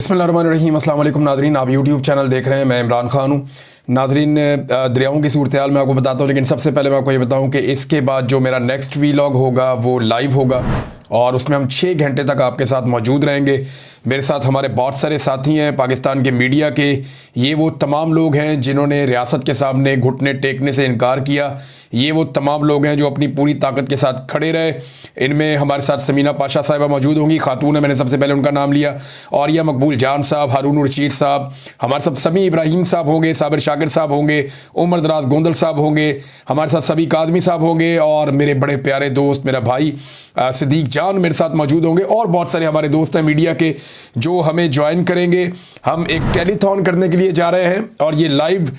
बिस्मिल्लाहिर्रहमानिर्रहीम। अस्सलाम वालेकुम नादरीन, आप यूट्यूब चैनल देख रहे हैं। मैं इमरान खान हूँ। नादरीन, दरियाओं की सूरत हाल मैं आपको बताता हूँ, लेकिन सबसे पहले मैं आपको ये बताऊँ कि इसके बाद जो मेरा नेक्स्ट वीलॉग होगा वो लाइव होगा और उसमें हम 6 घंटे तक आपके साथ मौजूद रहेंगे। मेरे साथ हमारे बहुत सारे साथी हैं पाकिस्तान के मीडिया के। ये वो तमाम लोग हैं जिन्होंने रियासत के सामने घुटने टेकने से इनकार किया। ये वो तमाम लोग हैं जो अपनी पूरी ताकत के साथ खड़े रहे। इनमें हमारे साथ समीना पाशा साहिबा मौजूद होंगी, खातून है, मैंने सबसे पहले उनका नाम लिया। और यह मकबूल जान साहब, हारून रशीद साहब, हमारे साथ समी इब्राहिम साहब होंगे, साबिर शाकिर साहब होंगे, उमर दराज गोंदल साहब होंगे, हमारे साथ सभी काजमी साहब होंगे और मेरे बड़े प्यारे दोस्त मेरा भाई सिद्दीक जान मेरे साथ मौजूद होंगे। और बहुत सारे हमारे दोस्त हैं मीडिया के जो हमें ज्वाइन करेंगे। हम एक टेलीथॉन करने के लिए जा रहे हैं और ये लाइव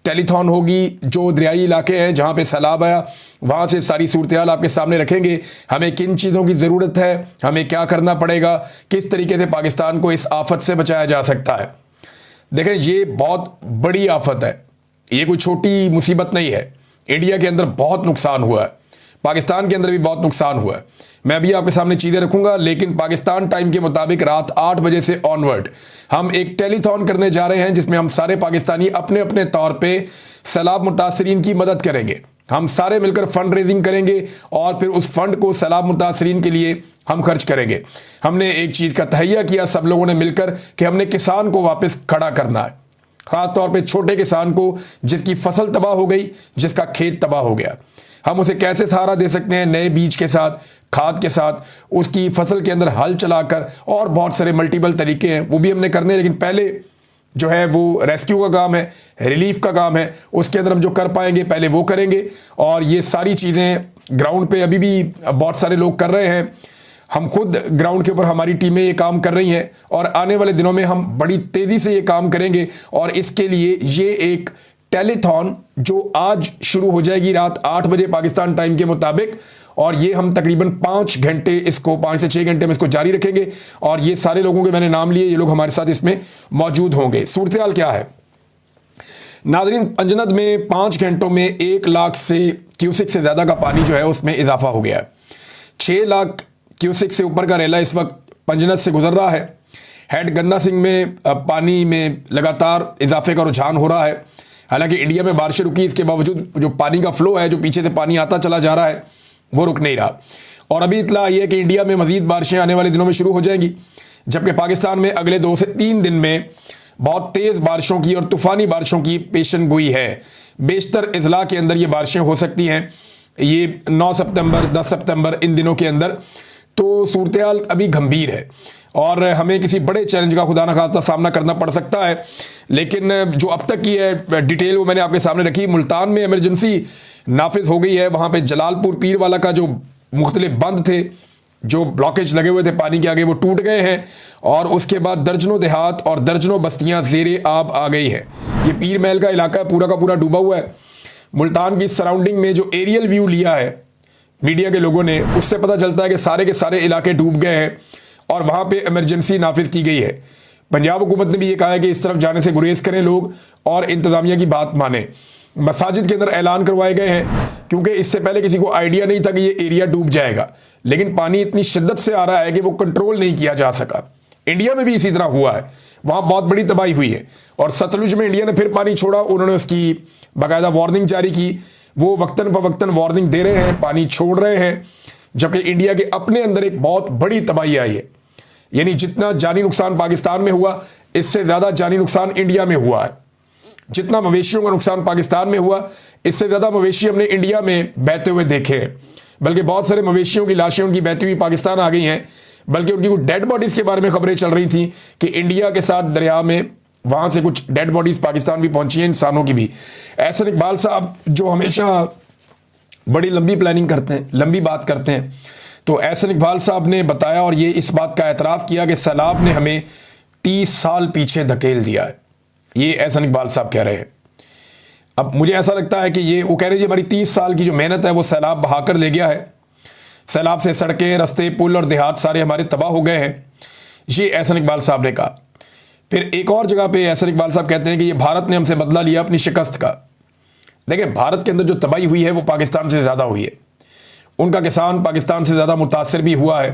टेलीथॉन होगी। जो दरियाई इलाके हैं जहाँ पे सैलाब आया वहाँ से सारी सूरत हाल आपके सामने रखेंगे। हमें किन चीज़ों की ज़रूरत है, हमें क्या करना पड़ेगा, किस तरीके से पाकिस्तान को इस आफत से बचाया जा सकता है। देखें, ये बहुत बड़ी आफत है, ये कोई छोटी मुसीबत नहीं है। इंडिया के अंदर बहुत नुकसान हुआ है, पाकिस्तान के अंदर भी बहुत नुकसान हुआ है। मैं अभी आपके सामने चीज़ें रखूंगा, लेकिन पाकिस्तान टाइम के मुताबिक रात 8 बजे से ऑनवर्ड हम एक टेलीथॉन करने जा रहे हैं जिसमें हम सारे पाकिस्तानी अपने अपने तौर पे सैलाब मुतासरीन की मदद करेंगे। हम सारे मिलकर फंड रेजिंग करेंगे और फिर उस फंड को सैलाब मुतासरीन के लिए हम खर्च करेंगे। हमने एक चीज़ का तहैया किया सब लोगों ने मिलकर कि हमने किसान को वापस खड़ा करना है, ख़ास तौर पे छोटे किसान को जिसकी फसल तबाह हो गई, जिसका खेत तबाह हो गया। हम उसे कैसे सहारा दे सकते हैं, नए बीज के साथ, खाद के साथ, उसकी फसल के अंदर हल चलाकर, और बहुत सारे मल्टीपल तरीके हैं वो भी हमने करने हैं। लेकिन पहले जो है वो रेस्क्यू का काम है, रिलीफ का काम है, उसके अंदर हम जो कर पाएंगे पहले वो करेंगे। और ये सारी चीज़ें ग्राउंड पे अभी भी बहुत सारे लोग कर रहे हैं। हम खुद ग्राउंड के ऊपर हमारी टीमें ये काम कर रही हैं और आने वाले दिनों में हम बड़ी तेज़ी से ये काम करेंगे। और इसके लिए ये एक टेलीथॉन जो आज शुरू हो जाएगी रात 8 बजे पाकिस्तान टाइम के मुताबिक, और ये हम तकरीबन 5 घंटे इसको 5 से 6 घंटे में इसको जारी रखेंगे। और ये सारे लोगों के मैंने नाम लिए, ये लोग हमारे साथ इसमें मौजूद होंगे। सूरत हाल क्या है नादरीन, पंजनद में 5 घंटों में 1 लाख से क्यूसिक से ज़्यादा का पानी जो है उसमें इजाफा हो गया है। 6 लाख क्यूसिक से ऊपर का रेला इस वक्त पंजनद से गुजर रहा है। हेड गंदा सिंह में पानी में लगातार इजाफे का रुझान हो रहा है। हालांकि इंडिया में बारिशें रुकी, इसके बावजूद जो पानी का फ्लो है, जो पीछे से पानी आता चला जा रहा है, वो रुक नहीं रहा। और अभी इतला आई है कि इंडिया में मजीद बारिशें आने वाले दिनों में शुरू हो जाएंगी, जबकि पाकिस्तान में अगले 2 से 3 दिन में बहुत तेज़ बारिशों की और तूफ़ानी बारिशों की पेशन गोई है। बेशतर अजला के अंदर ये बारिशें हो सकती हैं, ये 9 सितंबर 10 सितंबर इन दिनों के अंदर। तो सूरत हाल अभी गंभीर है और हमें किसी बड़े चैलेंज का खुदा न खास्ता सामना करना पड़ सकता है। लेकिन जो अब तक की है डिटेल वो मैंने आपके सामने रखी। मुल्तान में इमरजेंसी नाफिज हो गई है। वहाँ पे जलालपुर पीर वाला का जो मुख्तलिफ बंद थे, जो ब्लॉकेज लगे हुए थे पानी के आगे, वो टूट गए हैं। और उसके बाद दर्जनों देहात और दर्जनों बस्तियाँ ज़ेरे आब आ गई हैं। ये पीर महल का इलाका पूरा का पूरा डूबा हुआ है। मुल्तान की सराउंडिंग में जो एरियल व्यू लिया है मीडिया के लोगों ने, उससे पता चलता है कि सारे के सारे इलाके डूब गए हैं और वहाँ पे इमरजेंसी नाफिज की गई है। पंजाब हुकूमत ने भी ये कहा है कि इस तरफ जाने से गुरेज करें लोग और इंतज़ामिया की बात माने। मसाजिद के अंदर ऐलान करवाए गए हैं क्योंकि इससे पहले किसी को आइडिया नहीं था कि ये एरिया डूब जाएगा, लेकिन पानी इतनी शिद्दत से आ रहा है कि वो कंट्रोल नहीं किया जा सका। इंडिया में भी इसी तरह हुआ है, वहाँ बहुत बड़ी तबाही हुई है। और सतलुज में इंडिया ने फिर पानी छोड़ा, उन्होंने उसकी बाकायदा वार्निंग जारी की। वो वक्तन फवक्तन वार्निंग दे रहे हैं, पानी छोड़ रहे हैं, जबकि इंडिया के अपने अंदर एक बहुत बड़ी तबाही आई है। यानी जितना जानी नुकसान पाकिस्तान में हुआ, इससे ज़्यादा जानी नुकसान इंडिया में हुआ है। जितना मवेशियों का नुकसान पाकिस्तान में हुआ, इससे ज़्यादा मवेशी हमने इंडिया में बहते हुए देखे हैं। बल्कि बहुत सारे मवेशियों की लाशें उनकी बहती हुई पाकिस्तान आ गई हैं। बल्कि उनकी कुछ डेड बॉडीज़ के बारे में खबरें चल रही थी कि इंडिया के साथ दरिया में वहाँ से कुछ डेड बॉडीज़ पाकिस्तान भी पहुँची हैं, इंसानों की भी। एहसन इकबाल साहब जो हमेशा बड़ी लंबी प्लानिंग करते हैं, लंबी बात करते हैं, तो एहसन इकबाल साहब ने बताया और ये इस बात का एतराफ़ किया कि सैलाब ने हमें 30 साल पीछे धकेल दिया है। ये एहसन इकबाल साहब कह रहे हैं। अब मुझे ऐसा लगता है कि ये वो कह रहे हैं हमारी 30 साल की जो मेहनत है वो सैलाब बहा कर ले गया है। सैलाब से सड़कें, रास्ते, पुल और देहात सारे हमारे तबाह हो गए हैं, ये एहसन इकबाल साहब ने कहा। फिर एक और जगह पे एहसन इकबाल साहब कहते हैं कि ये भारत ने हमसे बदला लिया अपनी शिकस्त का। देखिए, भारत के अंदर जो तबाही हुई है वो पाकिस्तान से ज़्यादा हुई है। उनका किसान पाकिस्तान से ज़्यादा मुतासर भी हुआ है,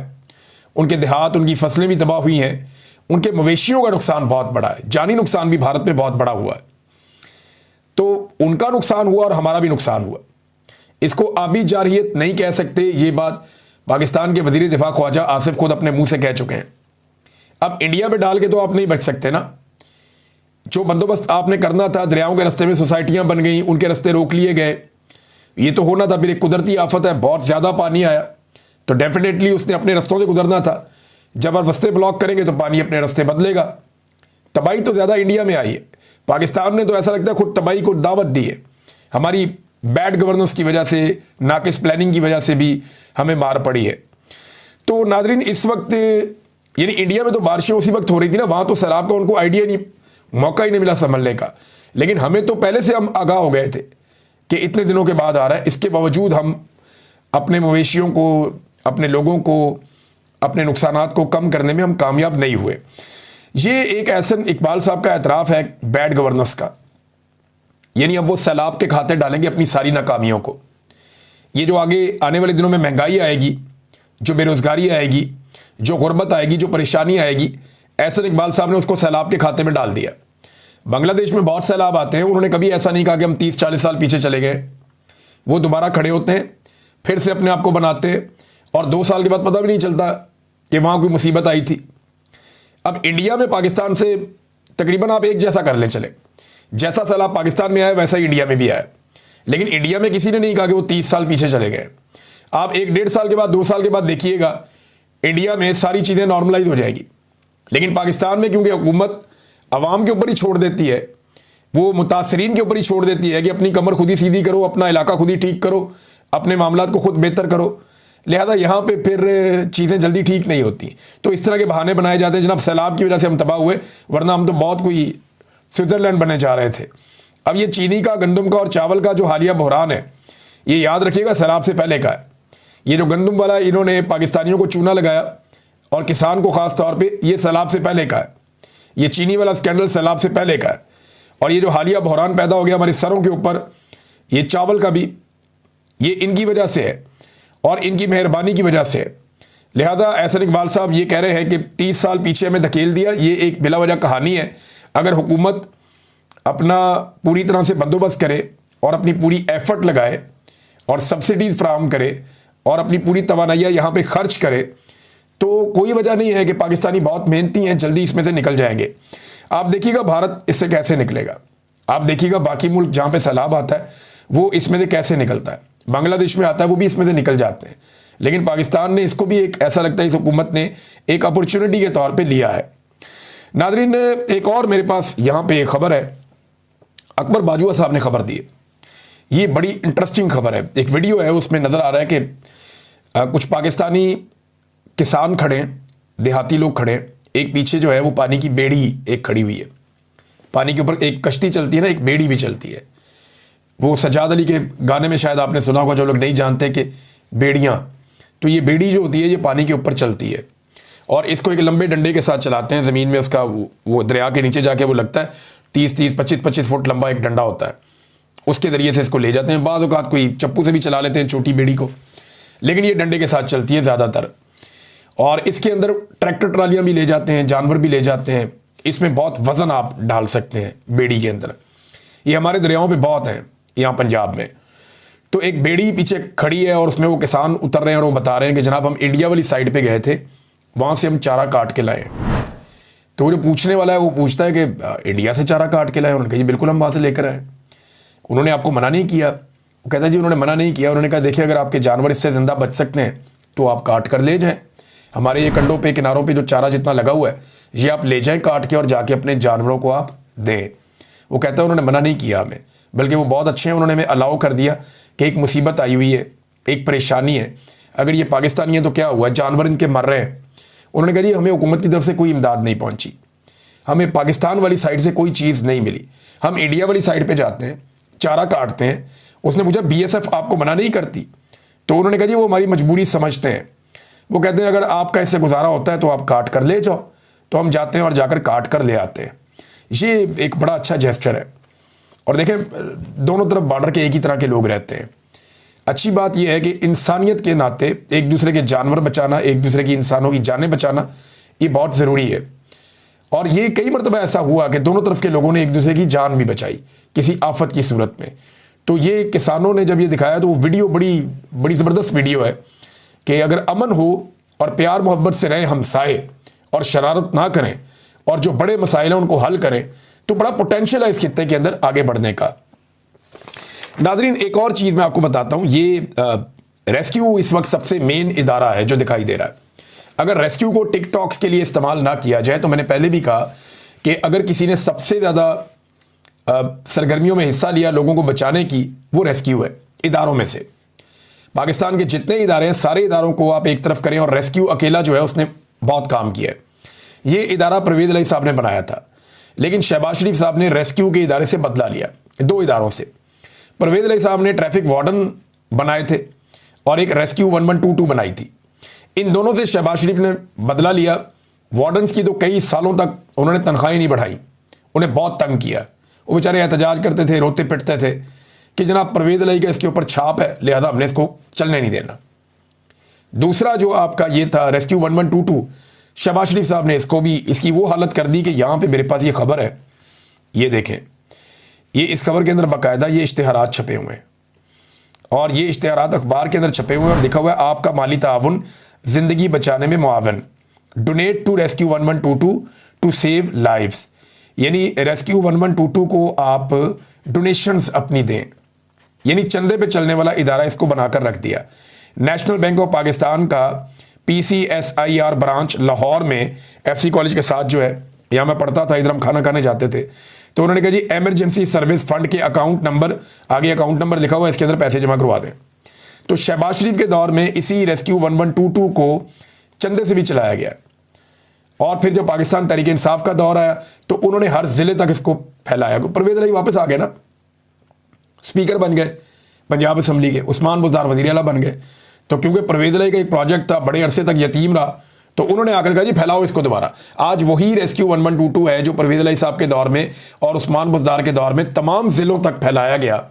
उनके देहात, उनकी फसलें भी तबाह हुई हैं। उनके मवेशियों का नुकसान बहुत बड़ा है, जानी नुकसान भी भारत में बहुत बड़ा हुआ है। तो उनका नुकसान हुआ और हमारा भी नुकसान हुआ। इसको आबी जारहियत नहीं कह सकते, ये बात पाकिस्तान के वजीर दिफा ख्वाजा आसिफ खुद अपने मुंह से कह चुके हैं। अब इंडिया में डाल के तो आप नहीं बच सकते ना। जो बंदोबस्त आपने करना था, दरियाओं के रास्ते में सोसाइटियां बन गई, उनके रास्ते रोक लिए गए, ये तो होना था। फिर एक कुदरती आफत है, बहुत ज़्यादा पानी आया, तो डेफिनेटली उसने अपने रास्तों से गुजरना था। जब आप रास्ते ब्लॉक करेंगे तो पानी अपने रास्ते बदलेगा। तबाही तो ज़्यादा इंडिया में आई है, पाकिस्तान ने तो ऐसा लगता है खुद तबाही को दावत दी है। हमारी बैड गवर्नेंस की वजह से, नाकिस प्लानिंग की वजह से भी हमें मार पड़ी है। तो नाजरीन, इस वक्त यानी इंडिया में तो बारिशें उसी वक्त हो रही थी ना, वहाँ तो सैलाब का उनको आइडिया नहीं, मौका ही नहीं मिला संभलने का। लेकिन हमें तो पहले से हम आगाह हो गए थे कि इतने दिनों के बाद आ रहा है। इसके बावजूद हम अपने मवेशियों को, अपने लोगों को, अपने नुकसानात को कम करने में हम कामयाब नहीं हुए। ये एक एहसन इकबाल साहब का एतराफ़ है बैड गवर्नेंस का। यानी अब वो सैलाब के खाते डालेंगे अपनी सारी नाकामियों को। ये जो आगे आने वाले दिनों में महंगाई आएगी, जो बेरोज़गारी आएगी, जो गुर्बत आएगी, जो परेशानी आएगी, एहसन इकबाल साहब ने उसको सैलाब के खाते में डाल दिया। बांग्लादेश में बहुत सैलाब आते हैं, उन्होंने कभी ऐसा नहीं कहा कि हम 30-40 साल पीछे चले गए। वो दोबारा खड़े होते हैं, फिर से अपने आप को बनाते हैं, और 2 साल के बाद पता भी नहीं चलता कि वहाँ कोई मुसीबत आई थी। अब इंडिया में पाकिस्तान से तकरीबन आप एक जैसा कर लें चले, जैसा सैलाब पाकिस्तान में आया वैसा ही इंडिया में भी आया। लेकिन इंडिया में किसी ने नहीं कहा कि वो 30 साल पीछे चले गए। आप 1-1.5 साल के बाद, 2 साल के बाद देखिएगा इंडिया में सारी चीज़ें नॉर्मलाइज हो जाएगी। लेकिन पाकिस्तान में क्योंकि हुकूमत अवाम के ऊपर ही छोड़ देती है, वो मुतासरीन के ऊपर ही छोड़ देती है कि अपनी कमर खुद ही सीधी करो, अपना इलाका खुद ही ठीक करो, अपने मामलात को खुद बेहतर करो, लिहाजा यहाँ पे फिर चीज़ें जल्दी ठीक नहीं होती। तो इस तरह के बहाने बनाए जाते हैं, जनाब सैलाब की वजह से हम तबाह हुए, वरना हम तो बहुत कोई स्विट्ज़रलैंड बनने जा रहे थे। अब ये चीनी का, गंदम का और चावल का जो हालिया बहरान है, ये याद रखिएगा सैलाब से पहले का है। ये जो गंदम वाला इन्होंने पाकिस्तानियों को चूना लगाया और किसान को ख़ास तौर पे, ये सैलाब से पहले का है। ये चीनी वाला स्कैंडल सैलाब से पहले का है। और ये जो हालिया बहरान पैदा हो गया हमारे सरों के ऊपर, ये चावल का भी, ये इनकी वजह से है और इनकी मेहरबानी की वजह से है। लिहाजा एहसन इकबाल साहब ये कह रहे हैं कि 30 साल पीछे हमें धकेल दिया, ये एक बिला वजह कहानी है। अगर हुकूमत अपना पूरी तरह से बंदोबस्त करे और अपनी पूरी एफर्ट लगाए और सब्सिडीज़ फ्राहम करे और अपनी पूरी तवानाइयाँ यहाँ पे खर्च करे, तो कोई वजह नहीं है कि पाकिस्तानी बहुत मेहनती हैं, जल्दी इसमें से निकल जाएंगे। आप देखिएगा भारत इससे कैसे निकलेगा। आप देखिएगा बाकी मुल्क जहाँ पे सैलाब आता है वो इसमें से कैसे निकलता है। बांग्लादेश में आता है वो भी इसमें से निकल जाते हैं। लेकिन पाकिस्तान ने इसको भी एक, ऐसा लगता है इस हुकूमत ने एक अपॉर्चुनिटी के तौर पे लिया है। नादरीन, एक और मेरे पास यहाँ पे एक खबर है, अकबर बाजुआ साहब ने खबर दी है। ये बड़ी इंटरेस्टिंग खबर है। एक वीडियो है, उसमें नज़र आ रहा है कि कुछ पाकिस्तानी किसान खड़े हैं, देहाती लोग खड़े हैं, एक पीछे जो है वो पानी की बेड़ी एक खड़ी हुई है। पानी के ऊपर एक कश्ती चलती है ना, एक बेड़ी भी चलती है। वो सजाद अली के गाने में शायद आपने सुना होगा, जो लोग नहीं जानते कि बेड़ियाँ, तो ये बेड़ी जो होती है ये पानी के ऊपर चलती है और इसको एक लंबे डंडे के साथ चलाते हैं। ज़मीन में उसका वो दरिया के नीचे जाके वो लगता है 30-30, 25-25 फुट लंबा एक डंडा होता है, उसके ज़रिए से इसको ले जाते हैं। बाद औक़ात कोई चप्पू से भी चला लेते हैं छोटी बेड़ी को, लेकिन ये डंडे के साथ चलती है ज़्यादातर। और इसके अंदर ट्रैक्टर ट्रालियाँ भी ले जाते हैं, जानवर भी ले जाते हैं। इसमें बहुत वज़न आप डाल सकते हैं बेड़ी के अंदर। ये हमारे दरियाओं पे बहुत हैं यहाँ पंजाब में। तो एक बेड़ी पीछे खड़ी है और उसमें वो किसान उतर रहे हैं और वो बता रहे हैं कि जनाब हम इंडिया वाली साइड पे गए थे, वहाँ से हम चारा काट के लाए। तो वो जो पूछने वाला है वो पूछता है कि इंडिया से चारा काट के लाए? उन्होंने कहा जी बिल्कुल हम वहाँ से लेकर आए। उन्होंने आपको मना नहीं किया? वो कहता है जी उन्होंने मना नहीं किया। उन्होंने कहा देखिए अगर आपके जानवर इससे ज़िंदा बच सकते हैं तो आप काट कर ले जाएँ। हमारे ये कंडों पे, किनारों पे जो चारा जितना लगा हुआ है ये आप ले जाएं काट के और जाके अपने जानवरों को आप दें। वो कहता है उन्होंने मना नहीं किया हमें, बल्कि वो बहुत अच्छे हैं, उन्होंने हमें अलाउ कर दिया कि एक मुसीबत आई हुई है, एक परेशानी है, अगर ये पाकिस्तानी है तो क्या हुआ, जानवर इनके मर रहे हैं। उन्होंने कहा जी हमें हुकूमत की तरफ से कोई इमदाद नहीं पहुँची, हमें पाकिस्तान वाली साइड से कोई चीज़ नहीं मिली, हम इंडिया वाली साइड पर जाते हैं, चारा काटते हैं। उसने पूछा BSF आपको मना नहीं करती? तो उन्होंने कहा जी वो हमारी मजबूरी समझते हैं। वो कहते हैं अगर आपका इससे गुजारा होता है तो आप काट कर ले जाओ। तो हम जाते हैं और जाकर काट कर ले आते हैं। ये एक बड़ा अच्छा जेस्चर है। और देखें दोनों तरफ बॉर्डर के एक ही तरह के लोग रहते हैं। अच्छी बात यह है कि इंसानियत के नाते एक दूसरे के जानवर बचाना, एक दूसरे की इंसानों की जानें बचाना, ये बहुत ज़रूरी है। और ये कई मरतबा ऐसा हुआ कि दोनों तरफ के लोगों ने एक दूसरे की जान भी बचाई किसी आफत की सूरत में। तो ये किसानों ने जब ये दिखाया तो वो वीडियो बड़ी बड़ी ज़बरदस्त वीडियो है कि अगर अमन हो और प्यार मोहब्बत से रहें हमसाए और शरारत ना करें और जो बड़े मसाइल हैं उनको हल करें तो बड़ा पोटेंशियल है इस खित्ते के अंदर आगे बढ़ने का। नाज़रीन, एक और चीज़ मैं आपको बताता हूँ, ये रेस्क्यू इस वक्त सबसे मेन इदारा है जो दिखाई दे रहा है। अगर रेस्क्यू को टिकटॉक्स के लिए इस्तेमाल ना किया जाए तो मैंने पहले भी कहा कि अगर किसी ने सबसे ज़्यादा सरगर्मियों में हिस्सा लिया लोगों को बचाने की, वो रेस्क्यू है इदारों में से। पाकिस्तान के जितने इदारे हैं सारे इदारों को आप एक तरफ करें और रेस्क्यू अकेला जो है उसने बहुत काम किया है। ये इदारा परवेज़ इलाही साहब ने बनाया था, लेकिन शहबाज शरीफ साहब ने रेस्क्यू के इदारे से बदला लिया, दो इदारों से। परवेज़ इलाही साहब ने ट्रैफिक वार्डन बनाए थे और एक रेस्क्यू 1122 बनाई थी। इन दोनों से शहबाज शरीफ ने बदला लिया। वार्डन्स की तो कई सालों तक उन्होंने तनख्वाहें नहीं बढ़ाई, उन्हें बहुत तंग किया। वो बेचारे एहतजाज करते थे, रोते पिटते थे कि जनाब परवेज़ इलाही का इसके ऊपर छाप है, लिहाजा हमने इसको चलने नहीं देना। दूसरा जो आपका ये था रेस्क्यू 1122, शहबाज शरीफ साहब ने इसको भी इसकी वो हालत कर दी कि यहाँ पे मेरे पास ये खबर है, ये देखें, ये इस खबर के अंदर बाकायदा ये इश्तिहारात छपे हुए हैं और ये इश्तिहारात अखबार के अंदर छपे हुए हैं और लिखा हुआ है आपका माली ताउन ज़िंदगी बचाने में मुआवन, donate to rescue 1122 to save lives. यानी रेस्क्यू 1122 को आप डोनेशंस अपनी दें, यानी चंदे पे चलने वाला इदारा इसको बनाकर रख दिया। नेशनल बैंक ऑफ पाकिस्तान का PCSIR ब्रांच लाहौर में FC कॉलेज के साथ जो है, यहाँ मैं पढ़ता था, इधर हम खाना खाने जाते थे, तो उन्होंने कहा जी एमरजेंसी सर्विस फंड के अकाउंट नंबर, आगे अकाउंट नंबर लिखा हुआ है, इसके अंदर पैसे जमा करवा दें। तो शहबाज शरीफ के दौर में इसी रेस्क्यू 1122 को चंदे से भी चलाया गया और फिर जब पाकिस्तान तहरीक इंसाफ का दौर आया तो उन्होंने हर ज़िले तक इसको फैलाया। परवेज़ इलाही वापस आ गए ना, स्पीकर बन गए पंजाब असम्बली के, उस्मान बुज़दार वज़ीर आला बन गए। तो क्योंकि परवेज़ इलाही का एक प्रोजेक्ट था, बड़े अरसे तक यतीम रहा, तो उन्होंने आकर कहा जी फैलाओ इसको दोबारा। आज वही रेस्क्यू 1122 है जो परवेज़ इलाही साहब के दौर में और उस्मान बुज़दार के दौर में तमाम ज़िलों तक फैलाया गया।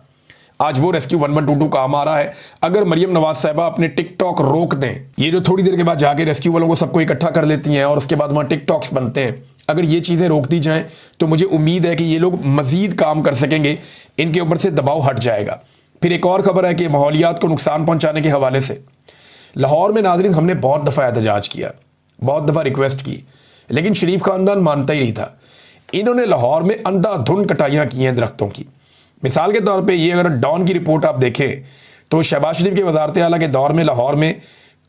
आज वो रेस्क्यू 1122 काम आ रहा है। अगर मरियम नवाज साहिबा अपने टिकटॉक रोक दें, ये जो थोड़ी देर के बाद जाके रेस्क्यू वालों को सबको इकट्ठा कर लेती हैं और उसके बाद वहाँ टिकटॉक्स बनते हैं, अगर ये चीज़ें रोक दी जाएँ तो मुझे उम्मीद है कि ये लोग मज़ीद काम कर सकेंगे, इनके ऊपर से दबाव हट जाएगा। फिर एक और ख़बर है कि माहौलियात को नुकसान पहुँचाने के हवाले से लाहौर में नाज़रीन हमने बहुत दफ़ा एहतजाज किया, बहुत दफ़ा रिक्वेस्ट की, लेकिन शरीफ ख़ानदान मानता ही नहीं था। इन्होंने लाहौर में अंधाधुंध कटाइयाँ की हैं दरख्तों की। मिसाल के तौर पे ये अगर डॉन की रिपोर्ट आप देखें तो शहबाज शरीफ के वज़ारत आला के दौर में लाहौर में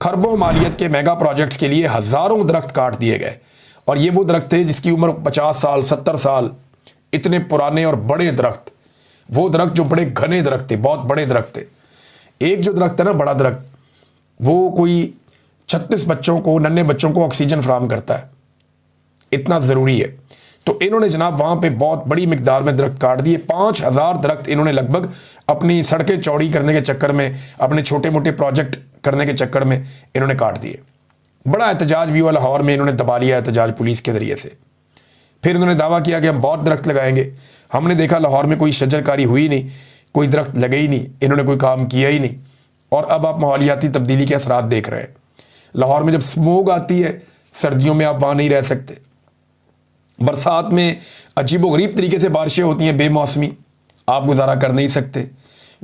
खरबों मालियत के मेगा प्रोजेक्ट्स के लिए हज़ारों दरख्त काट दिए गए और ये वो दरख्त थे जिसकी उम्र 50 साल 70 साल, इतने पुराने और बड़े दरख्त, वो दरख्त जो बड़े घने दरख्त थे, बहुत बड़े दरख्त थे। एक जो दरख्त है ना बड़ा दरख्त, वो कोई 36 बच्चों को, नन्हे बच्चों को ऑक्सीजन फराहम करता है, इतना ज़रूरी है। तो इन्होंने जनाब वहाँ पे बहुत बड़ी मिकदार में दरख्त काट दिए। 5000 दरख्त इन्होंने लगभग अपनी सड़कें चौड़ी करने के चक्कर में, अपने छोटे मोटे प्रोजेक्ट करने के चक्कर में इन्होंने काट दिए। बड़ा एहतजाज भी हुआ लाहौर में, इन्होंने दबा लिया एहतजाज पुलिस के ज़रिए से। फिर इन्होंने दावा किया कि हम बहुत दरख्त लगाएंगे। हमने देखा लाहौर में कोई शजरकारी हुई नहीं, कोई दरख्त लगे ही नहीं, इन्होंने कोई काम किया ही नहीं। और अब आप माहौलियाती तब्दीली के असरात देख रहे हैं। लाहौर में जब स्मोक आती है, सर्दियों में आप वहाँ नहीं रह सकते। बरसात में अजीबोगरीब तरीके से बारिशें होती हैं, बेमौसमी, आप गुजारा कर नहीं सकते।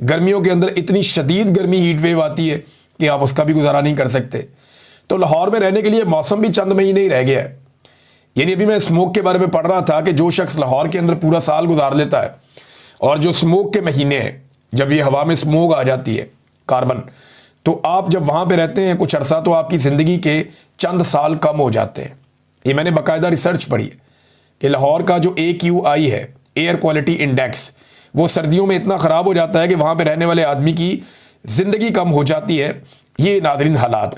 गर्मियों के अंदर इतनी शदीद गर्मी हीट वेव आती है कि आप उसका भी गुजारा नहीं कर सकते। तो लाहौर में रहने के लिए मौसम भी चंद महीने ही रह गया है। यानी अभी मैं स्मोक के बारे में पढ़ रहा था कि जो शख्स लाहौर के अंदर पूरा साल गुजार लेता है और जो स्मोक के महीने हैं, जब ये हवा में स्मोक आ जाती है कार्बन, तो आप जब वहाँ पे रहते हैं कुछ अरसा तो आपकी ज़िंदगी के चंद साल कम हो जाते हैं। ये मैंने बाकायदा रिसर्च पढ़ी है कि लाहौर का जो AQI है, एयर क्वालिटी इंडेक्स, वो सर्दियों में इतना ख़राब हो जाता है कि वहाँ पे रहने वाले आदमी की ज़िंदगी कम हो जाती है। ये नाज़रीन हालात हैं।